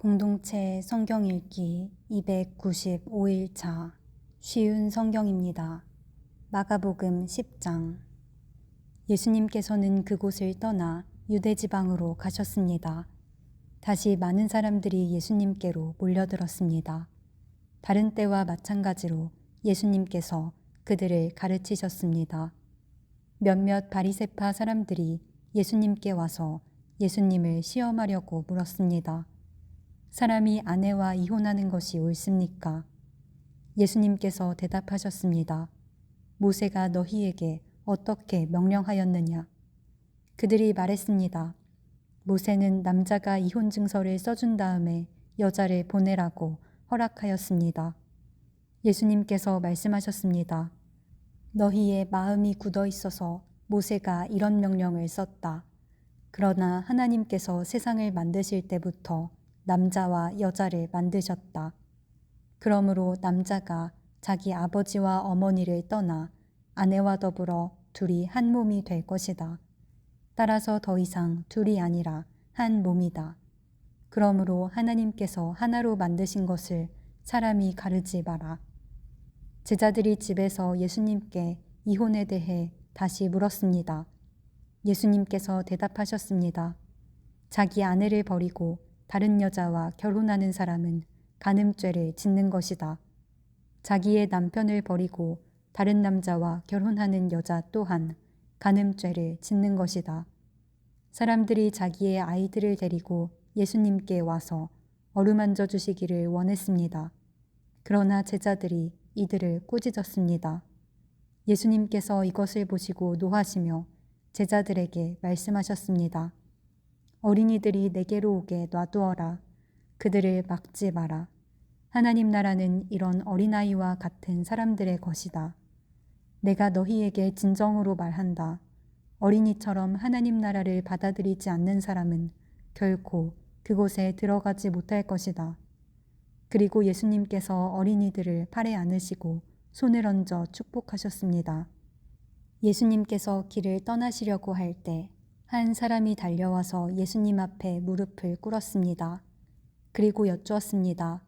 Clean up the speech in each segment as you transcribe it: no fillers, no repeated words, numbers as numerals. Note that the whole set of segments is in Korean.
공동체 성경 읽기 295일차 쉬운 성경입니다. 마가복음 10장. 예수님께서는 그곳을 떠나 유대지방으로 가셨습니다. 다시 많은 사람들이 예수님께로 몰려들었습니다. 다른 때와 마찬가지로 예수님께서 그들을 가르치셨습니다. 몇몇 바리새파 사람들이 예수님께 와서 예수님을 시험하려고 물었습니다. 사람이 아내와 이혼하는 것이 옳습니까? 예수님께서 대답하셨습니다. 모세가 너희에게 어떻게 명령하였느냐? 그들이 말했습니다. 모세는 남자가 이혼 증서를 써준 다음에 여자를 보내라고 허락하였습니다. 예수님께서 말씀하셨습니다. 너희의 마음이 굳어 있어서 모세가 이런 명령을 썼다. 그러나 하나님께서 세상을 만드실 때부터 남자와 여자를 만드셨다. 그러므로 남자가 자기 아버지와 어머니를 떠나 아내와 더불어 둘이 한 몸이 될 것이다. 따라서 더 이상 둘이 아니라 한 몸이다. 그러므로 하나님께서 하나로 만드신 것을 사람이 가르지 마라. 제자들이 집에서 예수님께 이혼에 대해 다시 물었습니다. 예수님께서 대답하셨습니다. 자기 아내를 버리고 다른 여자와 결혼하는 사람은 간음죄를 짓는 것이다. 자기의 남편을 버리고 다른 남자와 결혼하는 여자 또한 간음죄를 짓는 것이다. 사람들이 자기의 아이들을 데리고 예수님께 와서 어루만져 주시기를 원했습니다. 그러나 제자들이 이들을 꾸짖었습니다. 예수님께서 이것을 보시고 노하시며 제자들에게 말씀하셨습니다. 어린이들이 내게로 오게 놔두어라. 그들을 막지 마라. 하나님 나라는 이런 어린아이와 같은 사람들의 것이다. 내가 너희에게 진정으로 말한다. 어린이처럼 하나님 나라를 받아들이지 않는 사람은 결코 그곳에 들어가지 못할 것이다. 그리고 예수님께서 어린이들을 팔에 안으시고 손을 얹어 축복하셨습니다. 예수님께서 길을 떠나시려고 할 때 한 사람이 달려와서 예수님 앞에 무릎을 꿇었습니다. 그리고 여쭈었습니다.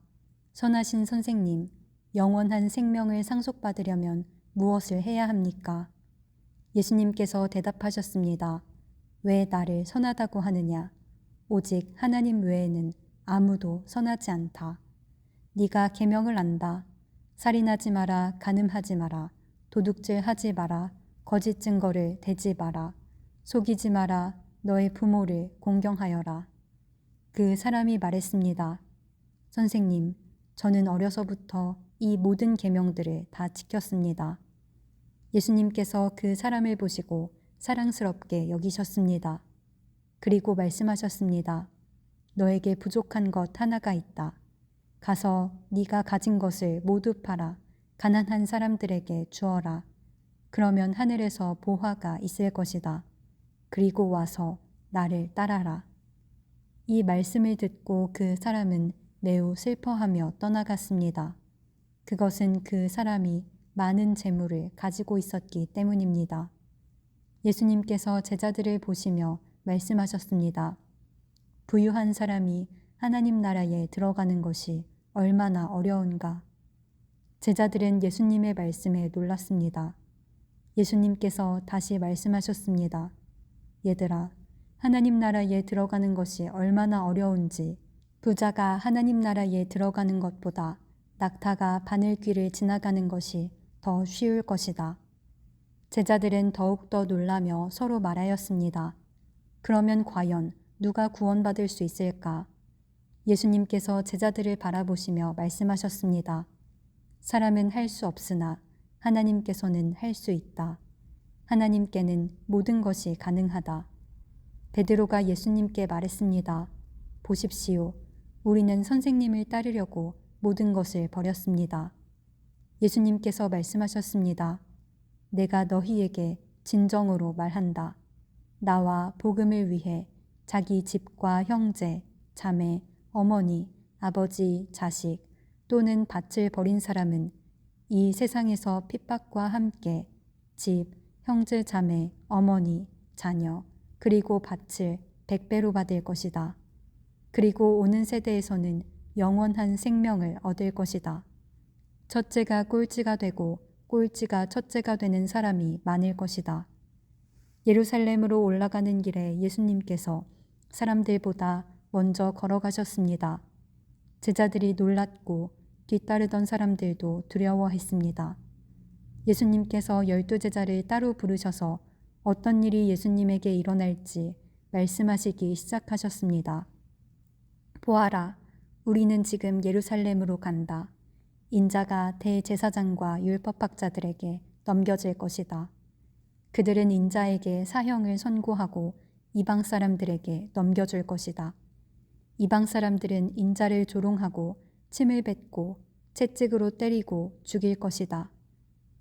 선하신 선생님, 영원한 생명을 상속받으려면 무엇을 해야 합니까? 예수님께서 대답하셨습니다. 왜 나를 선하다고 하느냐? 오직 하나님 외에는 아무도 선하지 않다. 네가 계명을 안다. 살인하지 마라, 간음하지 마라, 도둑질하지 마라, 거짓 증거를 대지 마라, 속이지 마라, 너의 부모를 공경하여라. 그 사람이 말했습니다. 선생님, 저는 어려서부터 이 모든 계명들을 다 지켰습니다. 예수님께서 그 사람을 보시고 사랑스럽게 여기셨습니다. 그리고 말씀하셨습니다. 너에게 부족한 것 하나가 있다. 가서 네가 가진 것을 모두 팔아 가난한 사람들에게 주어라. 그러면 하늘에서 보화가 있을 것이다. 그리고 와서 나를 따라라. 이 말씀을 듣고 그 사람은 매우 슬퍼하며 떠나갔습니다. 그것은 그 사람이 많은 재물을 가지고 있었기 때문입니다. 예수님께서 제자들을 보시며 말씀하셨습니다. 부유한 사람이 하나님 나라에 들어가는 것이 얼마나 어려운가. 제자들은 예수님의 말씀에 놀랐습니다. 예수님께서 다시 말씀하셨습니다. 얘들아, 하나님 나라에 들어가는 것이 얼마나 어려운지 부자가 하나님 나라에 들어가는 것보다 낙타가 바늘귀를 지나가는 것이 더 쉬울 것이다. 제자들은 더욱더 놀라며 서로 말하였습니다. 그러면 과연 누가 구원받을 수 있을까? 예수님께서 제자들을 바라보시며 말씀하셨습니다. 사람은 할 수 없으나 하나님께서는 할 수 있다. 하나님께는 모든 것이 가능하다. 베드로가 예수님께 말했습니다. 보십시오. 우리는 선생님을 따르려고 모든 것을 버렸습니다. 예수님께서 말씀하셨습니다. 내가 너희에게 진정으로 말한다. 나와 복음을 위해 자기 집과 형제, 자매, 어머니, 아버지, 자식 또는 밭을 버린 사람은 이 세상에서 핍박과 함께 집, 형제, 자매, 어머니, 자녀, 그리고 밭을 100배로 받을 것이다. 그리고 오는 세대에서는 영원한 생명을 얻을 것이다. 첫째가 꼴찌가 되고 꼴찌가 첫째가 되는 사람이 많을 것이다. 예루살렘으로 올라가는 길에 예수님께서 사람들보다 먼저 걸어가셨습니다. 제자들이 놀랐고 뒤따르던 사람들도 두려워했습니다. 예수님께서 12제자를 따로 부르셔서 어떤 일이 예수님에게 일어날지 말씀하시기 시작하셨습니다. 보아라, 우리는 지금 예루살렘으로 간다. 인자가 대제사장과 율법학자들에게 넘겨질 것이다. 그들은 인자에게 사형을 선고하고 이방 사람들에게 넘겨줄 것이다. 이방 사람들은 인자를 조롱하고 침을 뱉고 채찍으로 때리고 죽일 것이다.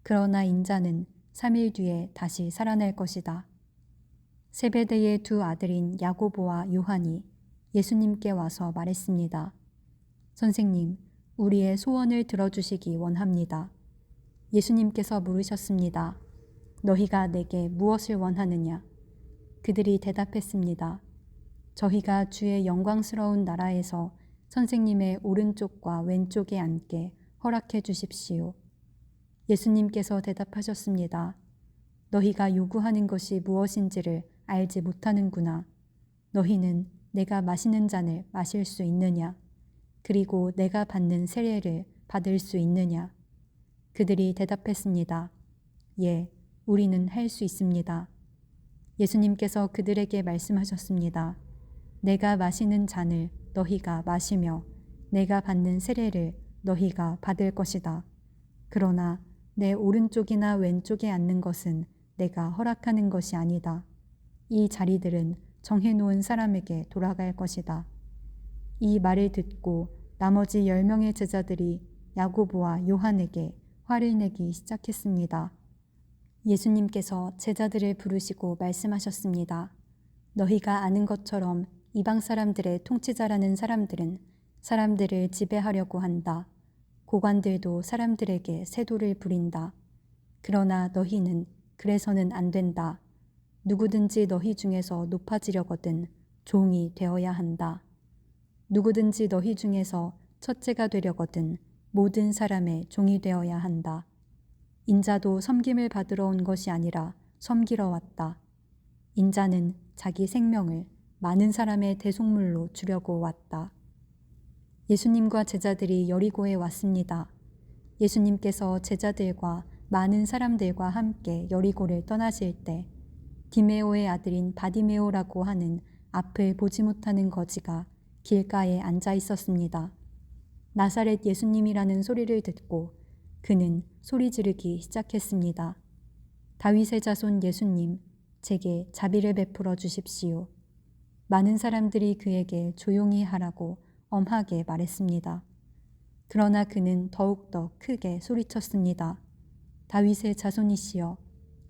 그러나 인자는 3일 뒤에 다시 살아날 것이다. 세베대의 두 아들인 야고보와 요한이 예수님께 와서 말했습니다. 선생님, 우리의 소원을 들어주시기 원합니다. 예수님께서 물으셨습니다. 너희가 내게 무엇을 원하느냐? 그들이 대답했습니다. 저희가 주의 영광스러운 나라에서 선생님의 오른쪽과 왼쪽에 앉게 허락해 주십시오. 예수님께서 대답하셨습니다. 너희가 요구하는 것이 무엇인지를 알지 못하는구나. 너희는 내가 마시는 잔을 마실 수 있느냐? 그리고 내가 받는 세례를 받을 수 있느냐? 그들이 대답했습니다. 예, 우리는 할 수 있습니다. 예수님께서 그들에게 말씀하셨습니다. 내가 마시는 잔을 너희가 마시며 내가 받는 세례를 너희가 받을 것이다. 그러나 내 오른쪽이나 왼쪽에 앉는 것은 내가 허락하는 것이 아니다. 이 자리들은 정해놓은 사람에게 돌아갈 것이다. 이 말을 듣고 나머지 10명의 제자들이 야고보와 요한에게 화를 내기 시작했습니다. 예수님께서 제자들을 부르시고 말씀하셨습니다. 너희가 아는 것처럼 이방 사람들의 통치자라는 사람들은 사람들을 지배하려고 한다. 고관들도 사람들에게 세도를 부린다. 그러나 너희는 그래서는 안 된다. 누구든지 너희 중에서 높아지려거든 종이 되어야 한다. 누구든지 너희 중에서 첫째가 되려거든 모든 사람의 종이 되어야 한다. 인자도 섬김을 받으러 온 것이 아니라 섬기러 왔다. 인자는 자기 생명을 많은 사람의 대속물로 주려고 왔다. 예수님과 제자들이 여리고에 왔습니다. 예수님께서 제자들과 많은 사람들과 함께 여리고를 떠나실 때 디메오의 아들인 바디메오라고 하는 앞을 보지 못하는 거지가 길가에 앉아 있었습니다. 나사렛 예수님이라는 소리를 듣고 그는 소리 지르기 시작했습니다. 다윗의 자손 예수님, 제게 자비를 베풀어 주십시오. 많은 사람들이 그에게 조용히 하라고 엄하게 말했습니다. 그러나 그는 더욱더 크게 소리쳤습니다. 다윗의 자손이시여,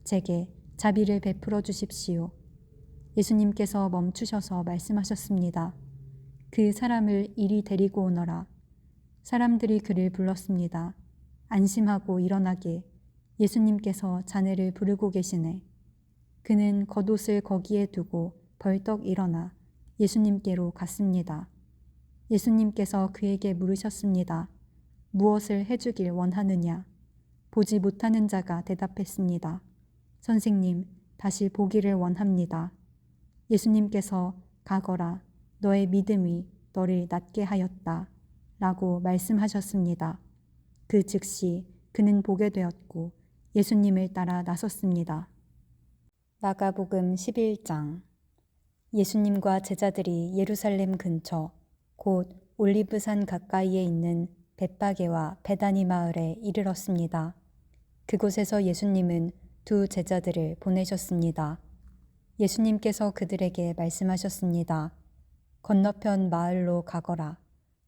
제게 자비를 베풀어 주십시오. 예수님께서 멈추셔서 말씀하셨습니다. 그 사람을 이리 데리고 오너라. 사람들이 그를 불렀습니다. 안심하고 일어나게 예수님께서 자네를 부르고 계시네. 그는 겉옷을 거기에 두고 벌떡 일어나 예수님께로 갔습니다. 예수님께서 그에게 물으셨습니다. 무엇을 해주길 원하느냐? 보지 못하는 자가 대답했습니다. 선생님, 다시 보기를 원합니다. 예수님께서 가거라, 너의 믿음이 너를 낫게 하였다. 라고 말씀하셨습니다. 그 즉시 그는 보게 되었고 예수님을 따라 나섰습니다. 마가복음 11장. 예수님과 제자들이 예루살렘 근처 곧 올리브산 가까이에 있는 벳바게와 베다니 마을에 이르렀습니다. 그곳에서 예수님은 두 제자들을 보내셨습니다. 예수님께서 그들에게 말씀하셨습니다. 건너편 마을로 가거라.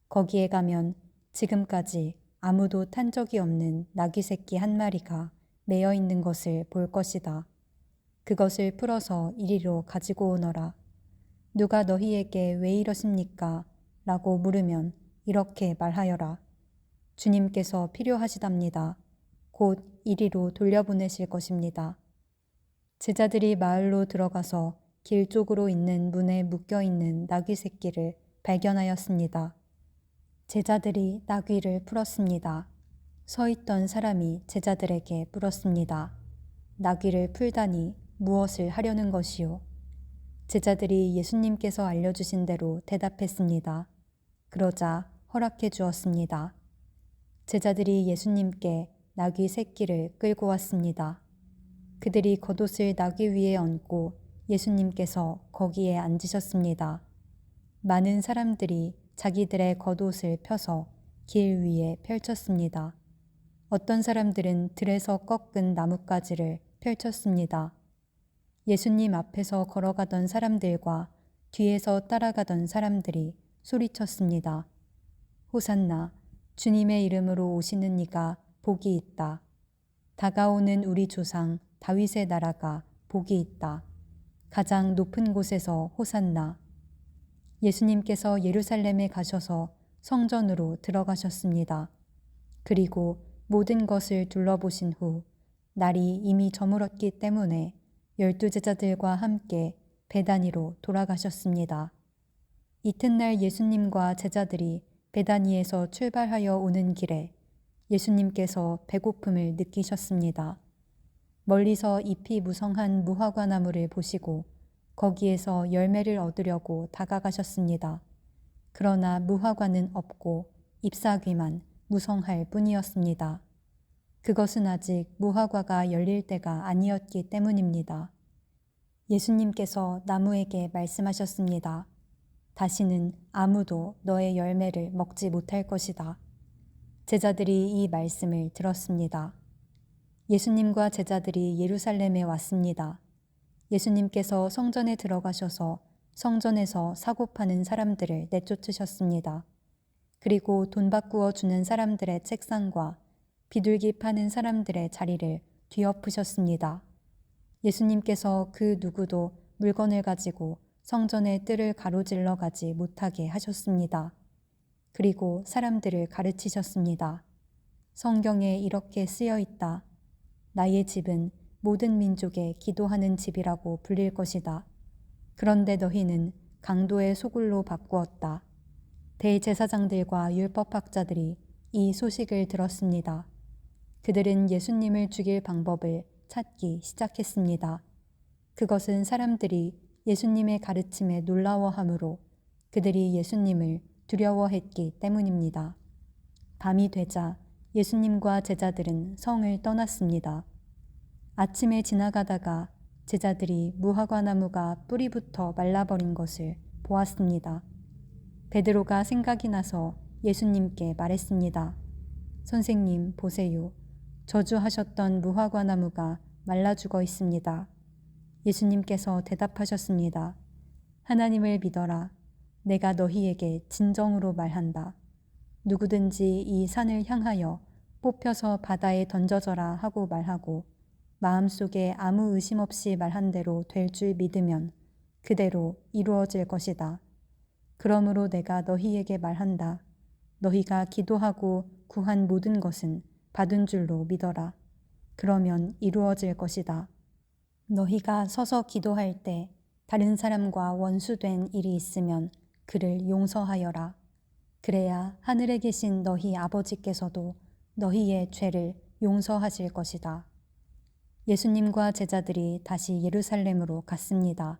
거기에 가면 지금까지 아무도 탄 적이 없는 나귀 새끼 한 마리가 매여 있는 것을 볼 것이다. 그것을 풀어서 이리로 가지고 오너라. 누가 너희에게 왜 이러십니까? 라고 물으면 이렇게 말하여라. 주님께서 필요하시답니다. 곧 이리로 돌려보내실 것입니다. 제자들이 마을로 들어가서 길 쪽으로 있는 문에 묶여 있는 나귀 새끼를 발견하였습니다. 제자들이 나귀를 풀었습니다. 서 있던 사람이 제자들에게 물었습니다. 나귀를 풀다니 무엇을 하려는 것이요? 제자들이 예수님께서 알려주신 대로 대답했습니다. 그러자 허락해 주었습니다. 제자들이 예수님께 나귀 새끼를 끌고 왔습니다. 그들이 겉옷을 나귀 위에 얹고 예수님께서 거기에 앉으셨습니다. 많은 사람들이 자기들의 겉옷을 펴서 길 위에 펼쳤습니다. 어떤 사람들은 들에서 꺾은 나뭇가지를 펼쳤습니다. 예수님 앞에서 걸어가던 사람들과 뒤에서 따라가던 사람들이 소리쳤습니다. 호산나, 주님의 이름으로 오시는 이가 복이 있다. 다가오는 우리 조상 다윗의 나라가 복이 있다. 가장 높은 곳에서 호산나. 예수님께서 예루살렘에 가셔서 성전으로 들어가셨습니다. 그리고 모든 것을 둘러보신 후 날이 이미 저물었기 때문에 12제자들과 함께 베다니로 돌아가셨습니다. 이튿날 예수님과 제자들이 베다니에서 출발하여 오는 길에 예수님께서 배고픔을 느끼셨습니다. 멀리서 잎이 무성한 무화과 나무를 보시고 거기에서 열매를 얻으려고 다가가셨습니다. 그러나 무화과는 없고 잎사귀만 무성할 뿐이었습니다. 그것은 아직 무화과가 열릴 때가 아니었기 때문입니다. 예수님께서 나무에게 말씀하셨습니다. 다시는 아무도 너의 열매를 먹지 못할 것이다. 제자들이 이 말씀을 들었습니다. 예수님과 제자들이 예루살렘에 왔습니다. 예수님께서 성전에 들어가셔서 성전에서 사고 파는 사람들을 내쫓으셨습니다. 그리고 돈 바꾸어 주는 사람들의 책상과 비둘기 파는 사람들의 자리를 뒤엎으셨습니다. 예수님께서 그 누구도 물건을 가지고 성전의 뜰을 가로질러 가지 못하게 하셨습니다. 그리고 사람들을 가르치셨습니다. 성경에 이렇게 쓰여 있다. 나의 집은 모든 민족의 기도하는 집이라고 불릴 것이다. 그런데 너희는 강도의 소굴로 바꾸었다. 대제사장들과 율법학자들이 이 소식을 들었습니다. 그들은 예수님을 죽일 방법을 찾기 시작했습니다. 그것은 사람들이 예수님의 가르침에 놀라워하므로 그들이 예수님을 두려워했기 때문입니다. 밤이 되자 예수님과 제자들은 성을 떠났습니다. 아침에 지나가다가 제자들이 무화과 나무가 뿌리부터 말라버린 것을 보았습니다. 베드로가 생각이 나서 예수님께 말했습니다. 선생님, 보세요. 저주하셨던 무화과 나무가 말라 죽어 있습니다. 예수님께서 대답하셨습니다. 하나님을 믿어라. 내가 너희에게 진정으로 말한다. 누구든지 이 산을 향하여 뽑혀서 바다에 던져져라 하고 말하고 마음속에 아무 의심 없이 말한 대로 될 줄 믿으면 그대로 이루어질 것이다. 그러므로 내가 너희에게 말한다. 너희가 기도하고 구한 모든 것은 받은 줄로 믿어라. 그러면 이루어질 것이다. 너희가 서서 기도할 때 다른 사람과 원수된 일이 있으면 그를 용서하여라. 그래야 하늘에 계신 너희 아버지께서도 너희의 죄를 용서하실 것이다. 예수님과 제자들이 다시 예루살렘으로 갔습니다.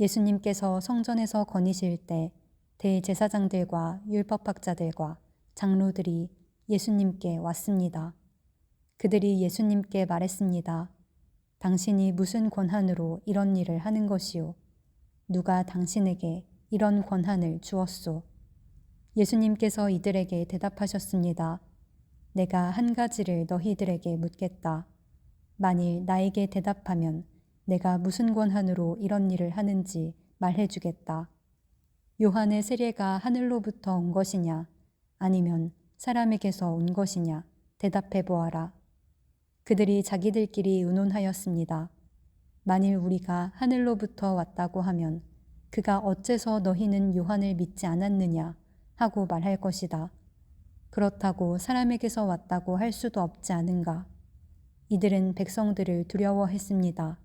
예수님께서 성전에서 거니실 때 대제사장들과 율법학자들과 장로들이 예수님께 왔습니다. 그들이 예수님께 말했습니다. 당신이 무슨 권한으로 이런 일을 하는 것이요? 누가 당신에게 이런 권한을 주었소? 예수님께서 이들에게 대답하셨습니다. 내가 한 가지를 너희들에게 묻겠다. 만일 나에게 대답하면 내가 무슨 권한으로 이런 일을 하는지 말해주겠다. 요한의 세례가 하늘로부터 온 것이냐 아니면 사람에게서 온 것이냐 대답해 보아라. 그들이 자기들끼리 의논하였습니다. 만일 우리가 하늘로부터 왔다고 하면 그가 어째서 너희는 요한을 믿지 않았느냐 하고 말할 것이다. 그렇다고 사람에게서 왔다고 할 수도 없지 않은가. 이들은 백성들을 두려워했습니다.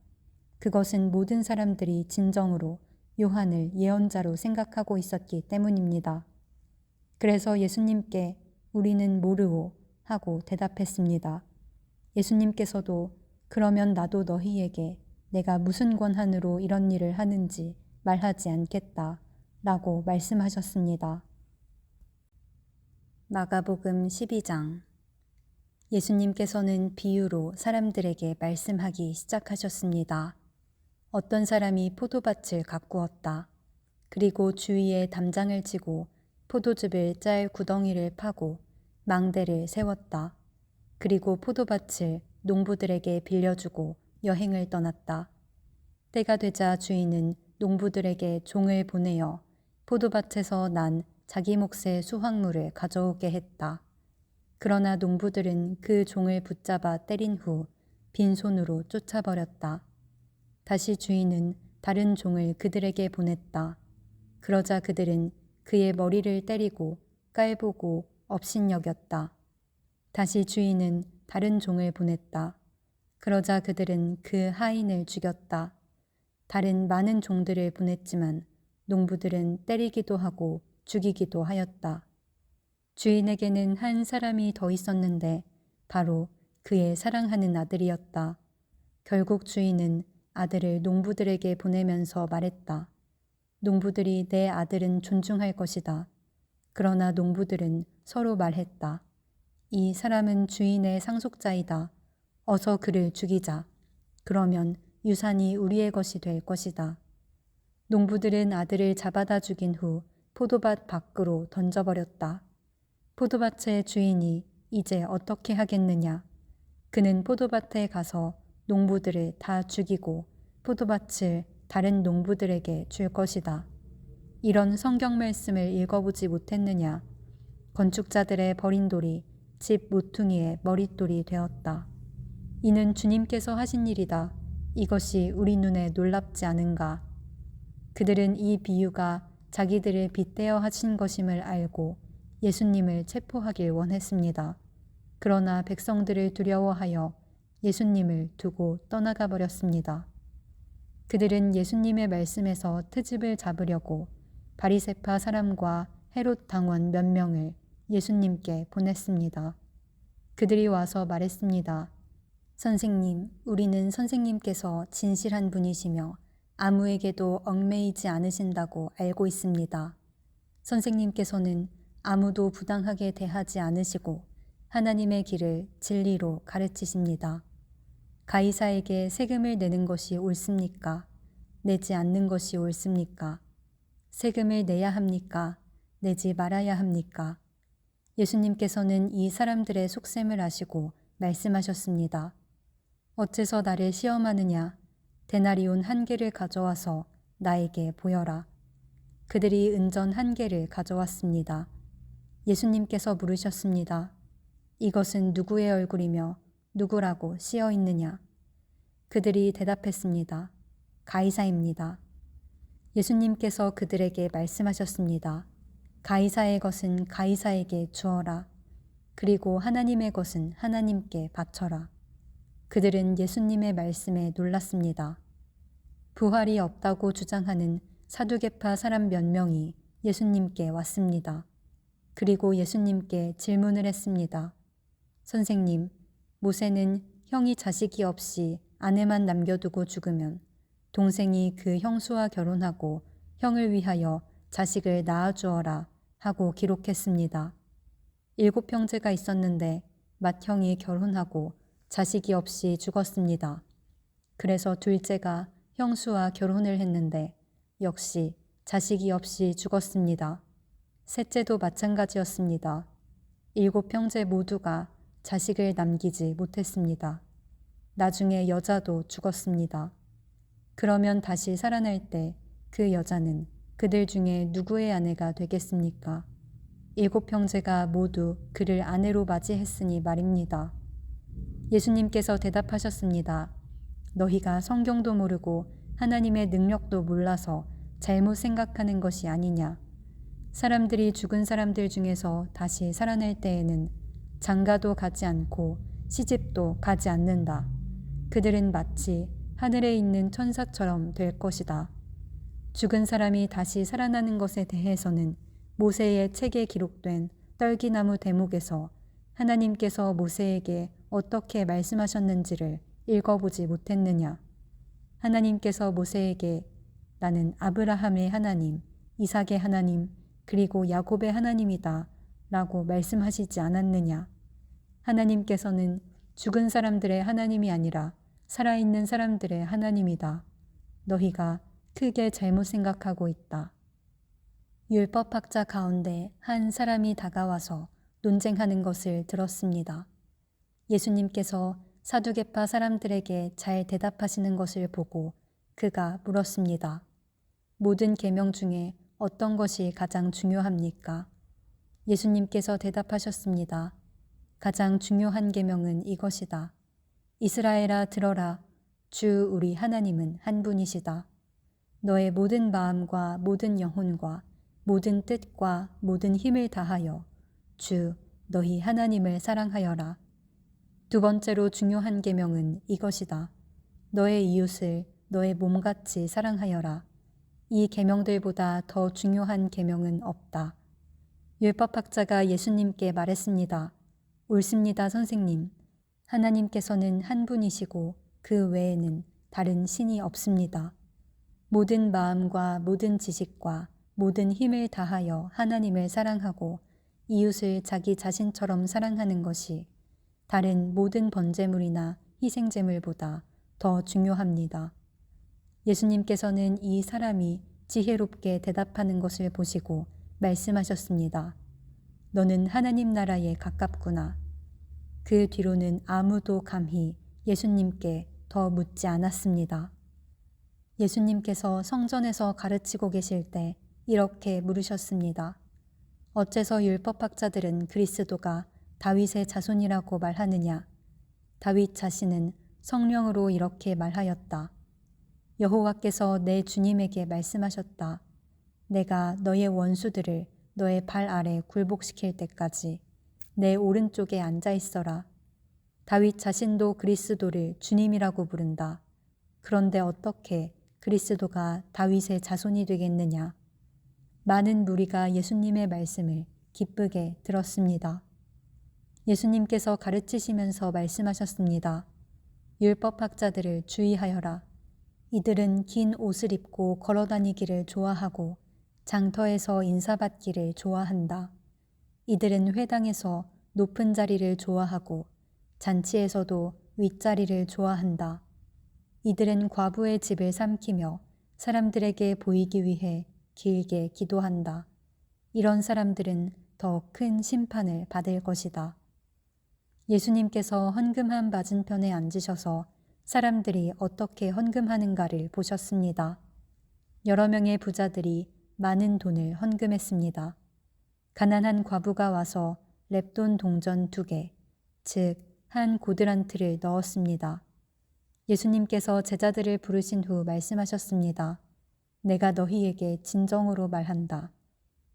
그것은 모든 사람들이 진정으로 요한을 예언자로 생각하고 있었기 때문입니다. 그래서 예수님께 우리는 모르오 하고 대답했습니다. 예수님께서도 그러면 나도 너희에게 내가 무슨 권한으로 이런 일을 하는지 말하지 않겠다 라고 말씀하셨습니다. 마가복음 12장. 예수님께서는 비유로 사람들에게 말씀하기 시작하셨습니다. 어떤 사람이 포도밭을 가꾸었다. 그리고 주위에 담장을 치고 포도즙을 짤 구덩이를 파고 망대를 세웠다. 그리고 포도밭을 농부들에게 빌려주고 여행을 떠났다. 때가 되자 주인은 농부들에게 종을 보내어 포도밭에서 난 자기 몫의 수확물을 가져오게 했다. 그러나 농부들은 그 종을 붙잡아 때린 후 빈손으로 쫓아버렸다. 다시 주인은 다른 종을 그들에게 보냈다. 그러자 그들은 그의 머리를 때리고 깔보고 업신여겼다. 다시 주인은 다른 종을 보냈다. 그러자 그들은 그 하인을 죽였다. 다른 많은 종들을 보냈지만 농부들은 때리기도 하고 죽이기도 하였다. 주인에게는 한 사람이 더 있었는데 바로 그의 사랑하는 아들이었다. 결국 주인은 아들을 농부들에게 보내면서 말했다. 농부들이 내 아들은 존중할 것이다. 그러나 농부들은 서로 말했다. 이 사람은 주인의 상속자이다. 어서 그를 죽이자. 그러면 유산이 우리의 것이 될 것이다. 농부들은 아들을 잡아다 죽인 후 포도밭 밖으로 던져버렸다. 포도밭의 주인이 이제 어떻게 하겠느냐? 그는 포도밭에 가서 농부들을 다 죽이고 포도밭을 다른 농부들에게 줄 것이다. 이런 성경 말씀을 읽어보지 못했느냐? 건축자들의 버린 돌이 집 모퉁이의 머릿돌이 되었다. 이는 주님께서 하신 일이다. 이것이 우리 눈에 놀랍지 않은가? 그들은 이 비유가 자기들을 빗대어 하신 것임을 알고 예수님을 체포하길 원했습니다. 그러나 백성들을 두려워하여 예수님을 두고 떠나가 버렸습니다. 그들은 예수님의 말씀에서 트집을 잡으려고 바리새파 사람과 헤롯 당원 몇 명을 예수님께 보냈습니다. 그들이 와서 말했습니다. 선생님, 우리는 선생님께서 진실한 분이시며 아무에게도 얽매이지 않으신다고 알고 있습니다. 선생님께서는 아무도 부당하게 대하지 않으시고 하나님의 길을 진리로 가르치십니다. 가이사에게 세금을 내는 것이 옳습니까? 내지 않는 것이 옳습니까? 세금을 내야 합니까? 내지 말아야 합니까? 예수님께서는 이 사람들의 속셈을 아시고 말씀하셨습니다. 어째서 나를 시험하느냐? 데나리온 1개를 가져와서 나에게 보여라. 그들이 은전 1개를 가져왔습니다. 예수님께서 물으셨습니다. 이것은 누구의 얼굴이며 누구라고 씌어 있느냐? 그들이 대답했습니다. 가이사입니다. 예수님께서 그들에게 말씀하셨습니다. 가이사의 것은 가이사에게 주어라. 그리고 하나님의 것은 하나님께 바쳐라. 그들은 예수님의 말씀에 놀랐습니다. 부활이 없다고 주장하는 사두개파 사람 몇 명이 예수님께 왔습니다. 그리고 예수님께 질문을 했습니다. 선생님, 모세는 형이 자식이 없이 아내만 남겨두고 죽으면 동생이 그 형수와 결혼하고 형을 위하여 자식을 낳아주어라 하고 기록했습니다. 7형제가 있었는데 맏형이 결혼하고 자식이 없이 죽었습니다. 그래서 둘째가 형수와 결혼을 했는데 역시 자식이 없이 죽었습니다. 셋째도 마찬가지였습니다. 7형제 모두가 자식을 남기지 못했습니다. 나중에 여자도 죽었습니다. 그러면 다시 살아날 때 그 여자는 그들 중에 누구의 아내가 되겠습니까? 7형제가 모두 그를 아내로 맞이했으니 말입니다. 예수님께서 대답하셨습니다. 너희가 성경도 모르고 하나님의 능력도 몰라서 잘못 생각하는 것이 아니냐. 사람들이 죽은 사람들 중에서 다시 살아날 때에는 장가도 가지 않고 시집도 가지 않는다. 그들은 마치 하늘에 있는 천사처럼 될 것이다. 죽은 사람이 다시 살아나는 것에 대해서는 모세의 책에 기록된 떨기나무 대목에서 하나님께서 모세에게 어떻게 말씀하셨는지를 읽어보지 못했느냐? 하나님께서 모세에게 나는 아브라함의 하나님, 이삭의 하나님, 그리고 야곱의 하나님이다 라고 말씀하시지 않았느냐? 하나님께서는 죽은 사람들의 하나님이 아니라 살아있는 사람들의 하나님이다. 너희가 크게 잘못 생각하고 있다. 율법학자 가운데 한 사람이 다가와서 논쟁하는 것을 들었습니다. 예수님께서 사두개파 사람들에게 잘 대답하시는 것을 보고 그가 물었습니다. 모든 계명 중에 어떤 것이 가장 중요합니까? 예수님께서 대답하셨습니다. 가장 중요한 계명은 이것이다. 이스라엘아 들어라. 주 우리 하나님은 한 분이시다. 너의 모든 마음과 모든 영혼과 모든 뜻과 모든 힘을 다하여 주 너희 하나님을 사랑하여라. 두 번째로 중요한 계명은 이것이다. 너의 이웃을 너의 몸같이 사랑하여라. 이 계명들보다 더 중요한 계명은 없다. 율법학자가 예수님께 말했습니다. 옳습니다, 선생님. 하나님께서는 한 분이시고 그 외에는 다른 신이 없습니다. 모든 마음과 모든 지식과 모든 힘을 다하여 하나님을 사랑하고 이웃을 자기 자신처럼 사랑하는 것이 다른 모든 번제물이나 희생제물보다 더 중요합니다. 예수님께서는 이 사람이 지혜롭게 대답하는 것을 보시고 말씀하셨습니다. 너는 하나님 나라에 가깝구나. 그 뒤로는 아무도 감히 예수님께 더 묻지 않았습니다. 예수님께서 성전에서 가르치고 계실 때 이렇게 물으셨습니다. 어째서 율법학자들은 그리스도가 다윗의 자손이라고 말하느냐? 다윗 자신은 성령으로 이렇게 말하였다. 여호와께서 내 주님에게 말씀하셨다. 내가 너의 원수들을 너의 발 아래 굴복시킬 때까지 내 오른쪽에 앉아 있어라. 다윗 자신도 그리스도를 주님이라고 부른다. 그런데 어떻게 그리스도가 다윗의 자손이 되겠느냐? 많은 무리가 예수님의 말씀을 기쁘게 들었습니다. 예수님께서 가르치시면서 말씀하셨습니다. 율법학자들을 주의하여라. 이들은 긴 옷을 입고 걸어다니기를 좋아하고 장터에서 인사받기를 좋아한다. 이들은 회당에서 높은 자리를 좋아하고 잔치에서도 윗자리를 좋아한다. 이들은 과부의 집을 삼키며 사람들에게 보이기 위해 길게 기도한다. 이런 사람들은 더 큰 심판을 받을 것이다. 예수님께서 헌금함 맞은편에 앉으셔서 사람들이 어떻게 헌금하는가를 보셨습니다. 여러 명의 부자들이 많은 돈을 헌금했습니다. 가난한 과부가 와서 렙돈 동전 2개, 즉 한 고드란트를 넣었습니다. 예수님께서 제자들을 부르신 후 말씀하셨습니다. 내가 너희에게 진정으로 말한다.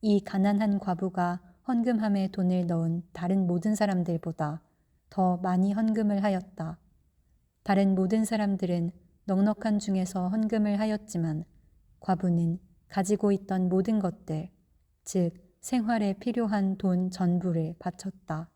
이 가난한 과부가 헌금함에 돈을 넣은 다른 모든 사람들보다 더 많이 헌금을 하였다. 다른 모든 사람들은 넉넉한 중에서 헌금을 하였지만 과부는 가지고 있던 모든 것들, 즉 생활에 필요한 돈 전부를 바쳤다.